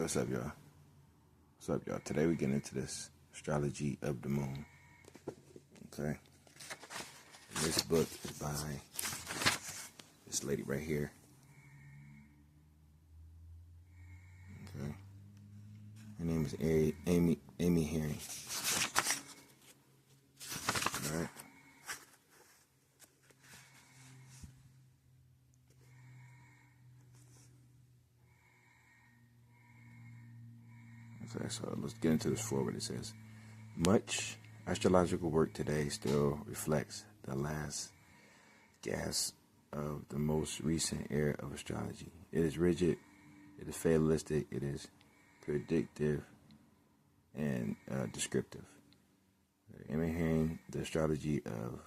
What's up, y'all? What's up, y'all? Today we get into this astrology of the moon. Okay. And this book is by this lady right here. Okay. Her name is Amy Herring. All right. Okay, so let's get into this forward. It says, much astrological work today still reflects the last gasp of the most recent era of astrology. It is rigid, it is fatalistic, it is predictive, and descriptive. Imaging the astrology of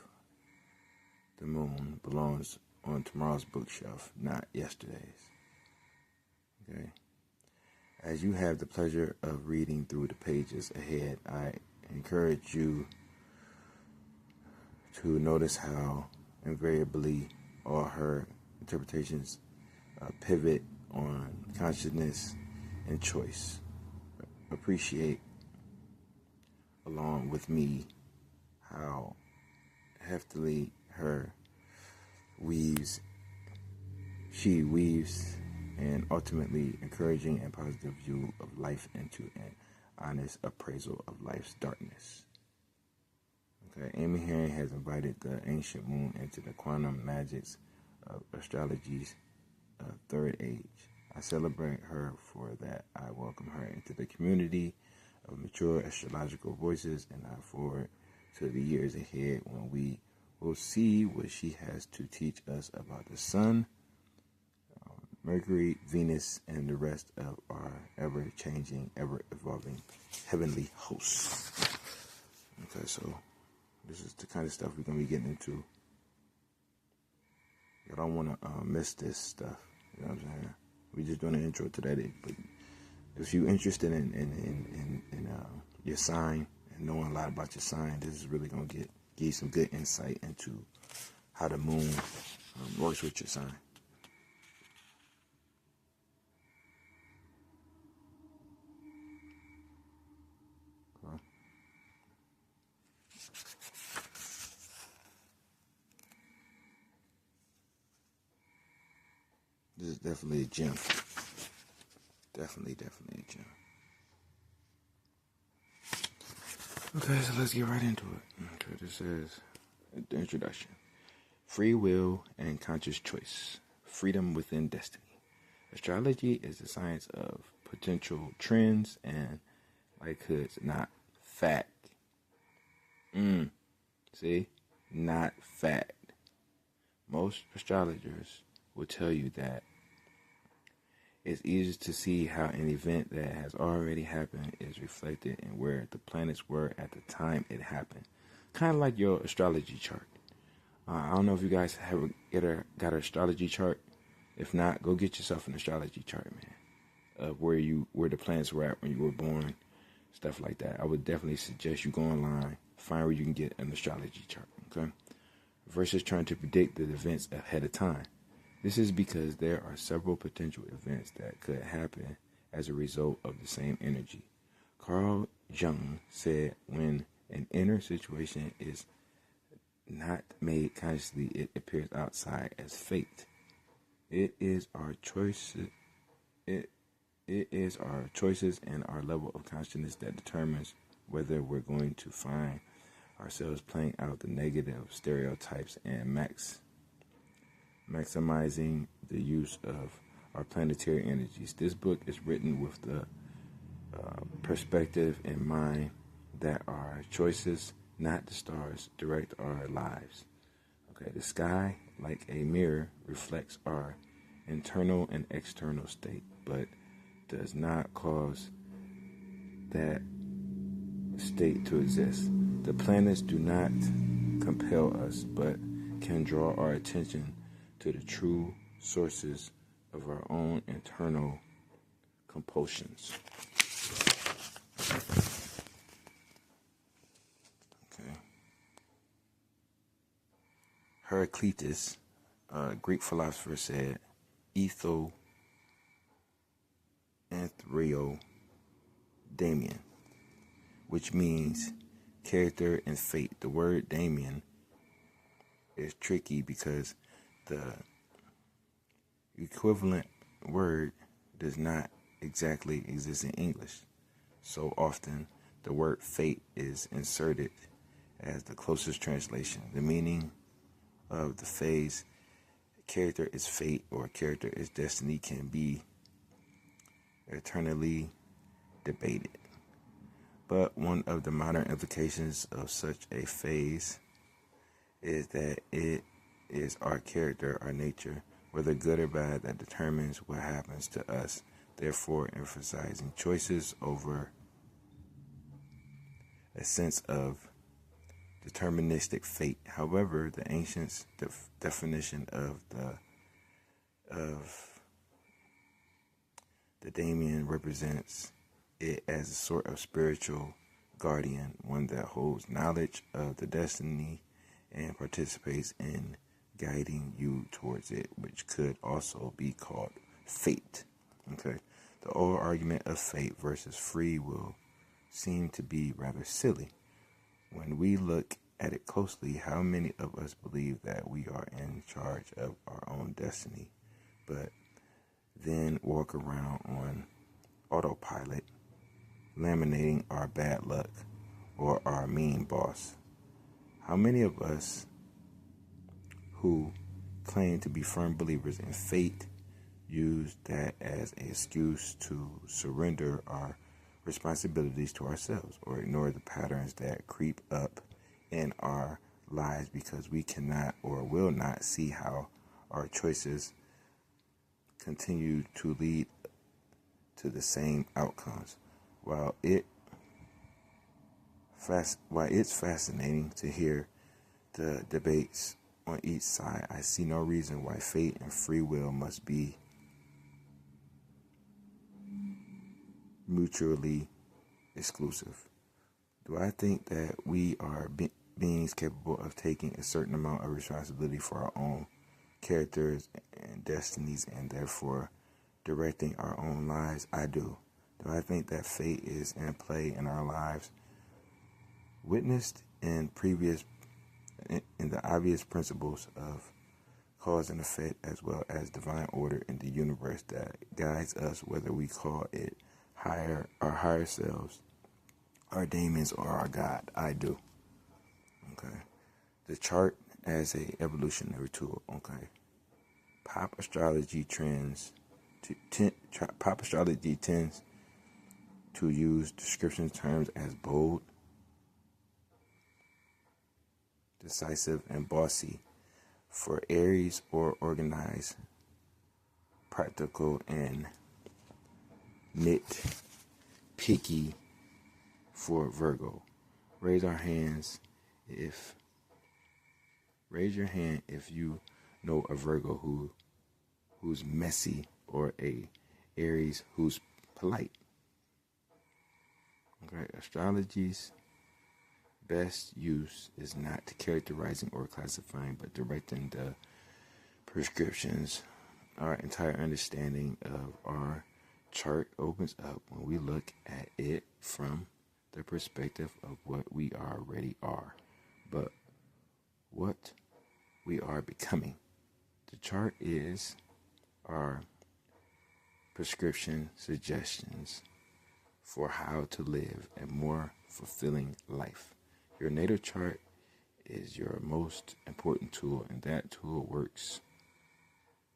the moon belongs on tomorrow's bookshelf, not yesterday's. Okay. As you have the pleasure of reading through the pages ahead, I encourage you to notice how invariably all her interpretations pivot on consciousness and choice. Appreciate, along with me, how heftily she weaves an ultimately encouraging and positive view of life into an honest appraisal of life's darkness. Okay, Amy Herring has invited the ancient moon into the quantum magics of astrology's third age. I celebrate her for that. I welcome her into the community of mature astrological voices, and I forward to the years ahead when we will see what she has to teach us about the sun, Mercury, Venus, and the rest of our ever-changing, ever-evolving heavenly hosts. Okay, so this is the kind of stuff we're going to be getting into. You don't want to miss this stuff. You know what I'm saying? We're just doing an intro today. But if you're interested in your sign and knowing a lot about your sign, this is really going to give you some good insight into how the moon works with your sign. This is definitely a gem. Definitely a gem. Okay, so let's get right into it. Okay, this says, the introduction. Free will and conscious choice. Freedom within destiny. Astrology is the science of potential trends and likelihoods, not fact. See? Not fact. Most astrologers will tell you that it's easy to see how an event that has already happened is reflected in where the planets were at the time it happened. Kind of like your astrology chart. I don't know if you guys have got an astrology chart. If not, go get yourself an astrology chart, man. Of where the planets were at when you were born, stuff like that. I would definitely suggest you go online, find where you can get an astrology chart, okay? Versus trying to predict the events ahead of time. This is because there are several potential events that could happen as a result of the same energy. Carl Jung said, when an inner situation is not made consciously, it appears outside as fate. It is our choices. It is our choices and our level of consciousness that determines whether we're going to find ourselves playing out the negative stereotypes and maximizing the use of our planetary energies. This book is written with the perspective in mind that our choices, not the stars, direct our lives. Okay, the sky, like a mirror, reflects our internal and external state, but does not cause that state to exist. The planets do not compel us, but can draw our attention to the true sources of our own internal compulsions. Okay. Heraclitus, a Greek philosopher, said, Rio Damien, which means character and fate. The word Damien is tricky because the equivalent word does not exactly exist in English. So often, the word fate is inserted as the closest translation. The meaning of the phrase character is fate or character is destiny can be eternally debated. But one of the modern implications of such a phase is that it is our character, our nature, whether good or bad, that determines what happens to us, therefore emphasizing choices over a sense of deterministic fate. However, the ancients' definition of the daemon represents it as a sort of spiritual guardian, one that holds knowledge of the destiny and participates in guiding you towards it, which could also be called fate. Okay, the old argument of fate versus free will seem to be rather silly. When we look at it closely, how many of us believe that we are in charge of our own destiny, but then walk around on autopilot, laminating our bad luck or our mean boss? How many of us who claim to be firm believers in fate use that as an excuse to surrender our responsibilities to ourselves or ignore the patterns that creep up in our lives because we cannot or will not see how our choices continue to lead to the same outcomes? While it's fascinating to hear the debates on each side, I see no reason why fate and free will must be mutually exclusive. Do I think that we are beings capable of taking a certain amount of responsibility for our own characters and destinies and therefore directing our own lives? I do. Do I think that fate is in play in our lives? Witnessed in the obvious principles of cause and effect, as well as divine order in the universe that guides us, whether we call it our higher selves, our daemons, or our God. I do. Okay. The chart as a evolutionary tool. Okay. Pop astrology tends to use description terms as bold, decisive, and bossy for Aries, or organized, practical, and nitpicky for Virgo. Raise your hand if you know a Virgo who's messy, or a Aries who's polite. Okay, astrology's best use is not characterizing or classifying, but directing the prescriptions. Our entire understanding of our chart opens up when we look at it from the perspective of what we already are, but what we are becoming. The chart is our prescription suggestions for how to live a more fulfilling life. Your natal chart is your most important tool, and that tool works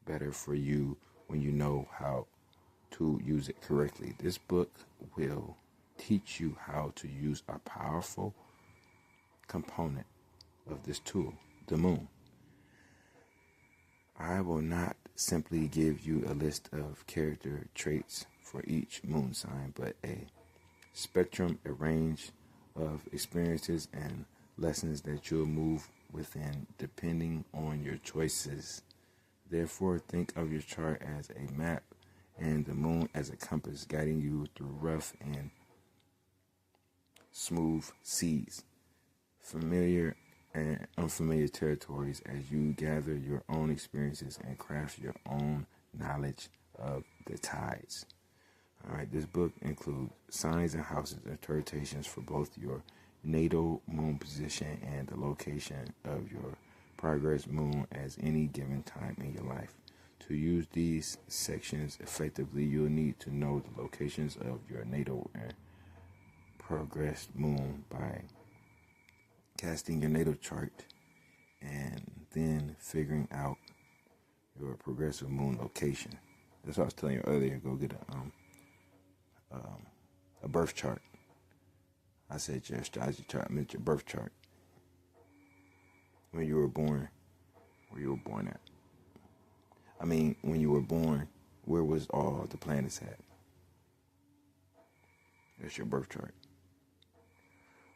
better for you when you know how to use it correctly. This book will teach you how to use a powerful component of this tool, the moon. I will not simply give you a list of character traits for each moon sign, but a spectrum, a range of experiences and lessons that you'll move within depending on your choices. Therefore, think of your chart as a map and the moon as a compass, guiding you through rough and smooth seas, familiar and unfamiliar territories, as you gather your own experiences and craft your own knowledge of the tides. All right, this book includes signs and houses interpretations for both your natal moon position and the location of your progress moon as any given time in your life. To use these sections effectively, you'll need to know the locations of your natal and progress moon by casting your natal chart and then figuring out your progressive moon location. That's what I was telling you earlier. Go get a birth chart. I said your astrology chart. I meant your birth chart. When you were born, where you were born at. I mean, when you were born, where was all the planets at? That's your birth chart.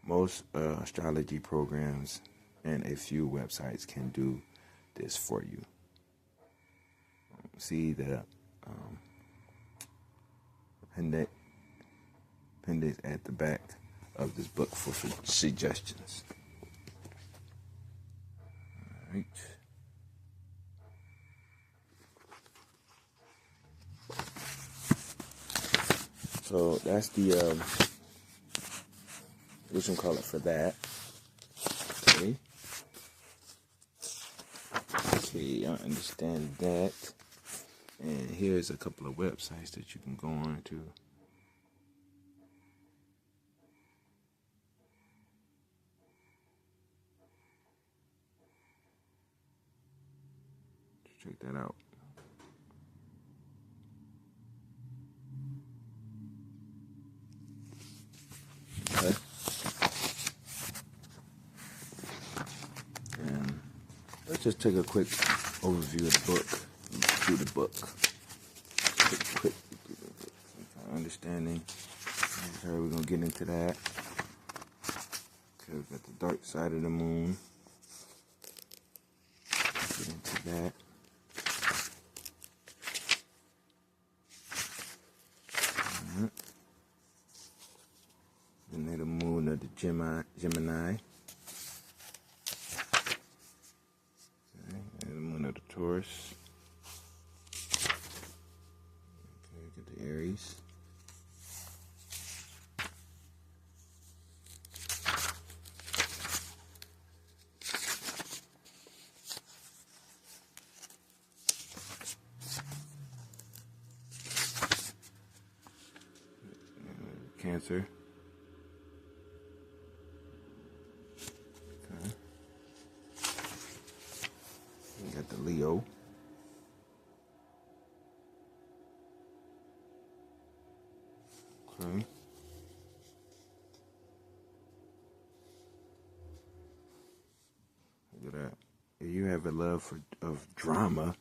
Most astrology programs and a few websites can do this for you. See the appendix at the back of this book for suggestions. All right. So that's the whatchamacallit for that. Okay, I understand that. And here's a couple of websites that you can go on to. Check that out. Okay. And let's just take a quick overview of the book. Through the book. Quick understanding. Okay, we're gonna get into that. Okay, we got the dark side of the moon. Get into that. The natal moon of the Gemini. Okay, the moon of the Taurus. Okay, get the Aries. Cancer. Okay. We got the Leo. Okay. Look at that. If you have a love of drama,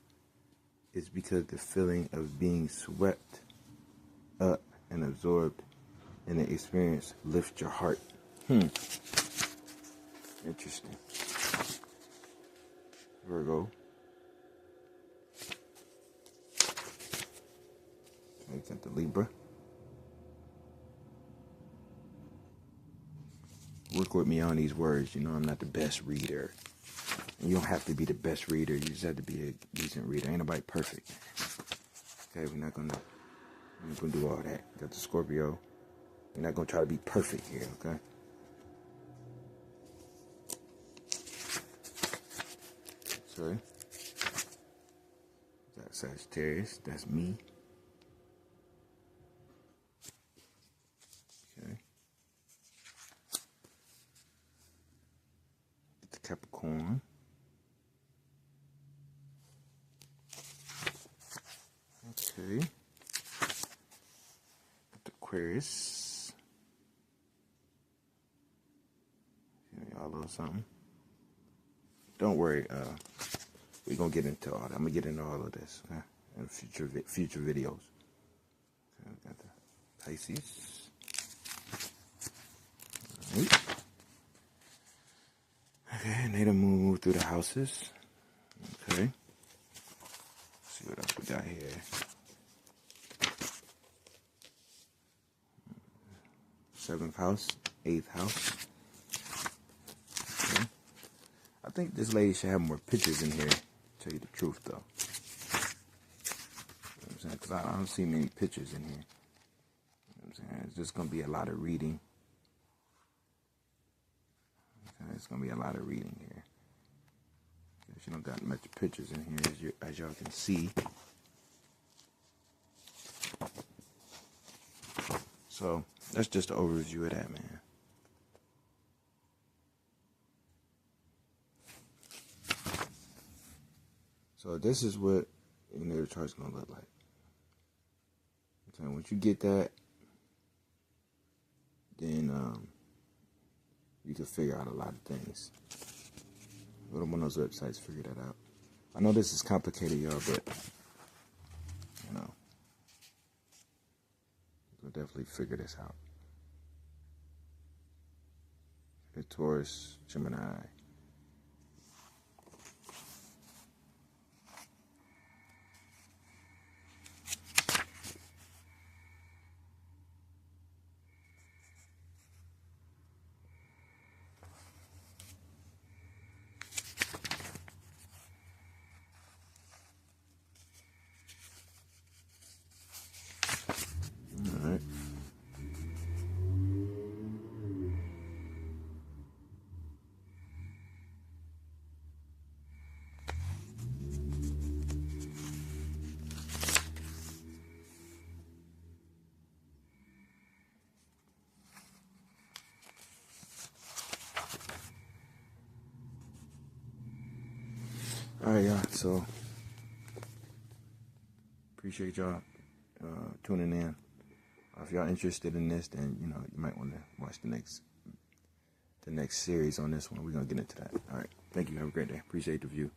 it's because the feeling of being swept up and absorbed in the experience lifts your heart. Interesting. Virgo. Okay, got the Libra. Work with me on these words. You know, I'm not the best reader. And you don't have to be the best reader. You just have to be a decent reader. Ain't nobody perfect. Okay, we're not gonna do all that. Got the Scorpio. We're not gonna try to be perfect here, okay? Sorry. Got Sagittarius. That's me. Okay. Get the Capricorn. Okay. Get the Aquarius. Y'all a little something. Don't worry, we're gonna get into all that. I'm gonna get into all of this, okay? In future videos. Okay, we got the Pisces. All right. Okay, natal moon move through the houses. Okay. Let's see what else we got here. 7th house, 8th house. Okay. I think this lady should have more pictures in here, to tell you the truth, though. You know what I'm saying? Because I don't see many pictures in here. It's just going to be a lot of reading. Okay, it's going to be a lot of reading here. You don't got much pictures in here, as y'all can see. So that's just an overview of that, man. So this is what your natal chart's gonna look like. So once you get that, then you can figure out a lot of things. Go to one of those websites, figure that out. I know this is complicated, y'all, but you know, we'll definitely figure this out. The Taurus, Gemini. All right. All right, y'all. So appreciate y'all tuning in. If y'all interested in this, then you might want to watch the next series on this one. We're gonna get into that. All right. Thank you. Have a great day. Appreciate the view.